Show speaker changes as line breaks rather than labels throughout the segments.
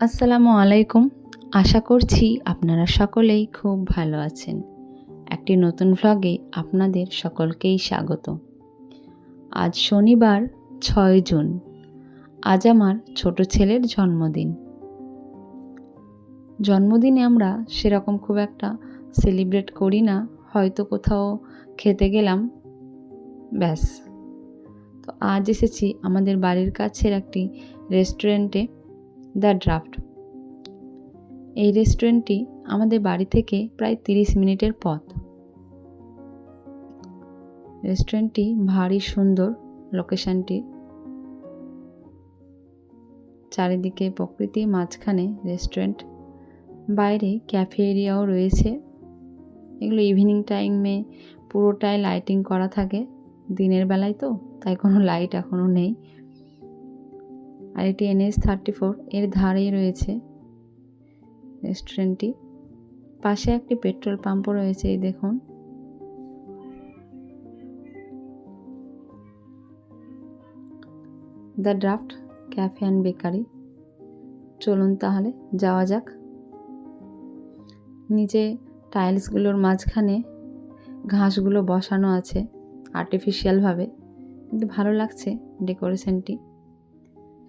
আসসালামু আলাইকুম। আশা করছি আপনারা সকলেই খুব ভালো আছেন। একটি নতুন ভ্লগে আপনাদের সকলকেই স্বাগত। আজ শনিবার ৬ জুন। আজ আমার ছোট ছেলের জন্মদিন। জন্মদিনে আমরা সেরকম খুব একটা সেলিব্রেট করি না, হয়তো কোথাও খেতে গেলাম, ব্যাস। তো আজ এসেছি আমাদের বাড়ির কাছের একটি রেস্টুরেন্টে, দ্য ড্রাফট। এই রেস্টুরেন্টটি আমাদের বাড়ি থেকে প্রায় 30 মিনিটের পথ। রেস্টুরেন্টটি ভারী সুন্দর, লোকেশনটি চারিদিকে প্রকৃতি, মাঝখানে রেস্টুরেন্ট, বাইরে ক্যাফে এরিয়াও রয়েছে। এগুলো ইভিনিং টাইমে পুরোটাই লাইটিং করা থাকে, দিনের বেলায় তো তাই কোনো লাইট এখনও নেই। আর এটি NH34 এর ধারেই রয়েছে রেস্টুরেন্টটি। পাশে একটি পেট্রোল পাম্পও রয়েছে, এই দেখুন। The draft cafe and bakery. চলুন তাহলে যাওয়া যাক। নিচে টাইলসগুলোর মাঝখানে ঘাসগুলো বসানো আছে আর্টিফিশিয়ালভাবে, কিন্তু ভালো লাগছে ডেকোরেশনটি।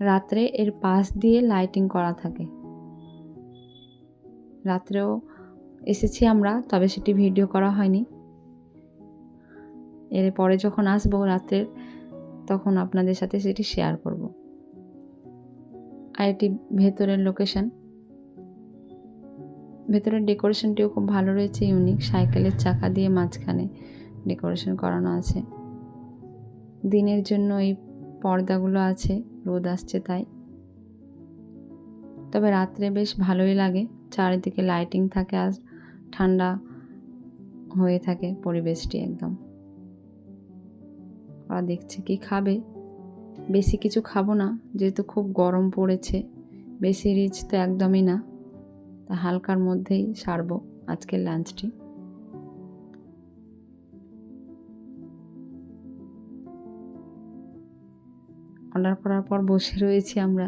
রাত্রে এর পাশ দিয়ে লাইটিং করা থাকে। রাত্রেও এসেছি আমরা, তবে সেটি ভিডিও করা হয়নি। এর পরে যখন আসবো রাত্রের, তখন আপনাদের সাথে সেটি শেয়ার করব। আর এটি ভেতরের লোকেশন। ভেতরের ডেকোরেশনটিও খুব ভালো রয়েছে, ইউনিক। সাইকেলের চাকা দিয়ে মাঝখানে ডেকোরেশন করানো আছে। দিনের জন্য এই পর্দাগুলো আছে, রোদ আসছে তাই। তবে রাত্রে বেশ ভালোই লাগে, চারিদিকে লাইটিং থাকে আর ঠান্ডা হয়ে থাকে পরিবেশটি একদম। ওরা দেখছে কি খাবে। বেশি কিছু খাবো না, যেহেতু খুব গরম পড়েছে। বেশি রিচ তো একদমই না, তা হালকার মধ্যেই সারবো আজকের লাঞ্চটি। অর্ডার করার পর বসে রয়েছি আমরা।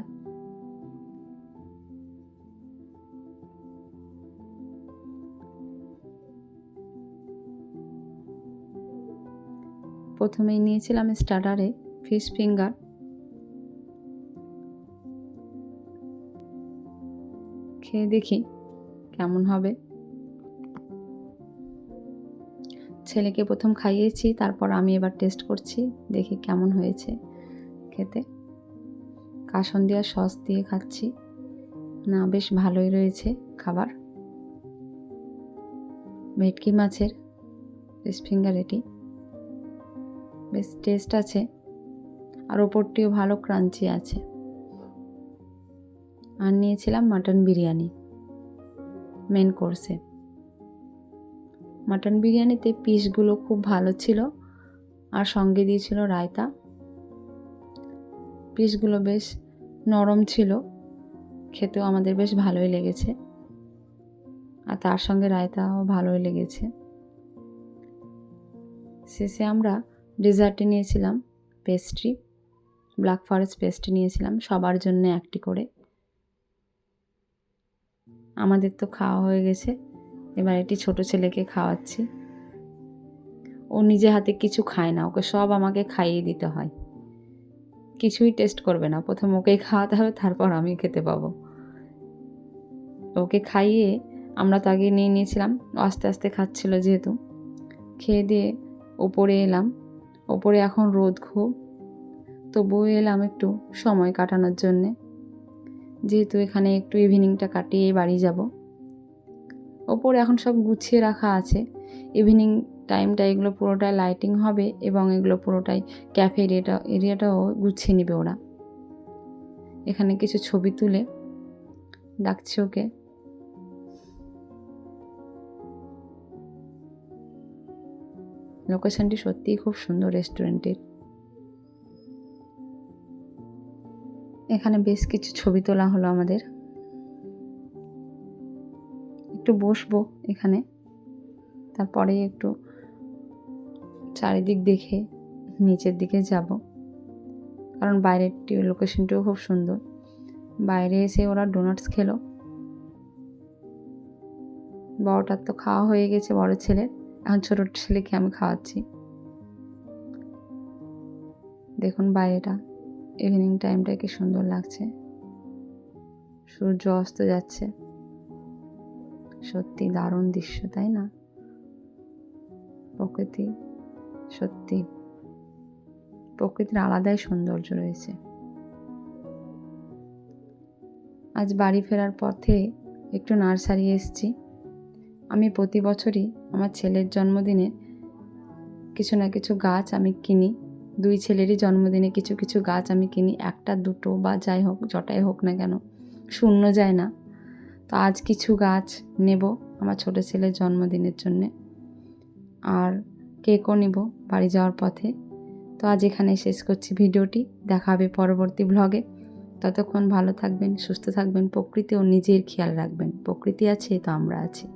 প্রথমেই নিয়েছিলাম স্টার্টারে ফিশ ফিঙ্গার। খেয়ে দেখি কেমন হবে। ছেলেকে প্রথম খাইয়েছি, তারপর আমি এবার টেস্ট করছি, দেখি কেমন হয়েছে খেতে। কাসন্দিয়া সস দিয়ে খাচ্ছি। না, বেশ ভালোই রয়েছে খাবার। ভেটকি মাছের ফিশ ফিঙ্গার এটি, বেশ টেস্ট আছে। আর ওপরটিও ভালো ক্রাঞ্চি আছে। আর নিয়েছিলাম মাটন বিরিয়ানি মেন কোর্সে। মাটন বিরিয়ানিতে পিসগুলো খুব ভালো ছিল, আর সঙ্গে দিয়েছিল রায়তা। পিসগুলো বেশ নরম ছিল, খেতেও আমাদের বেশ ভালোই লেগেছে। আর তার সঙ্গে রায়তাও ভালোই লেগেছে। শেষে আমরা ডেজার্টে নিয়েছিলাম পেস্ট্রি, ব্ল্যাক ফরেস্ট পেস্ট্রি নিয়েছিলাম, সবার জন্য একটি করে। আমাদের তো খাওয়া হয়ে গেছে, এবার এটি ছোট ছেলেকে খাওয়াচ্ছি। ও নিজে হাতে কিছু খায় না, ওকে সব আমাকে খাইয়ে দিতে হয়। কিছুই টেস্ট করবে না, প্রথম ওকেই খাওয়াতে হবে, তারপর আমি খেতে পাবো। ওকে খাইয়ে আমরা তো আগে নিয়ে নিয়েছিলাম, আস্তে আস্তে খাচ্ছিল যেহেতু। খেয়ে দিয়ে ওপরে এলাম। ওপরে এখন রোদ খুব, তবুও এলাম একটু সময় কাটানোর জন্যে, যেহেতু এখানে একটু ইভিনিংটা কাটিয়ে বাড়ি যাব। ওপরে এখন সব গুছিয়ে রাখা আছে। ইভিনিং টাইমটা এগুলো পুরোটাই লাইটিং হবে, এবং এগুলো পুরোটাই ক্যাফে এরিয়াটাও গুছিয়ে নেবে ওরা। এখানে কিছু ছবি তুলে ডাকছি ওকে। লোকেশনটি সত্যিই খুব সুন্দর রেস্টুরেন্টের। এখানে বেশ কিছু ছবি তোলা হলো আমাদের। একটু বসবো এখানে, তারপরে একটু চারিদিক দেখে নিচের দিকে যাব, কারণ বাইরের লোকেশনটিও খুব সুন্দর। বাইরে এসে ওরা ডোনাটস খেলো। বড়টার তো খাওয়া হয়ে গেছে, বড় ছেলের। এখন ছোট ছেলেকে আমি খাওয়াচ্ছি। দেখুন বাইরেটা, ইভিনিং টাইমটা কি সুন্দর লাগছে, সূর্য অস্ত যাচ্ছে। সত্যি দারুণ দৃশ্য, তাই না? প্রকৃতি, সত্যি প্রকৃতির আলাদাই সৌন্দর্য রয়েছে। আজ বাড়ি ফেরার পথে একটু নার্সারি এসেছি। আমি প্রতি বছরই আমার ছেলের জন্মদিনে কিছু না কিছু গাছ আমি কিনি। দুই ছেলেরই জন্মদিনে কিছু কিছু গাছ আমি কিনি, একটা দুটো বা যাই হোক, যটাই হোক না কেন, শূন্য যায় না। তো আজ কিছু গাছ নেব আমার ছোট ছেলের জন্মদিনের জন্যে, আর কেকও নেব বাড়ি যাওয়ার পথে। তো আজ এখানে শেষ করছি ভিডিওটি, দেখা হবে পরবর্তী ব্লগে। ততক্ষণ ভালো থাকবেন, সুস্থ থাকবেন, প্রকৃতি ও নিজের খেয়াল রাখবেন। প্রকৃতি আছে তো আমরা আছি।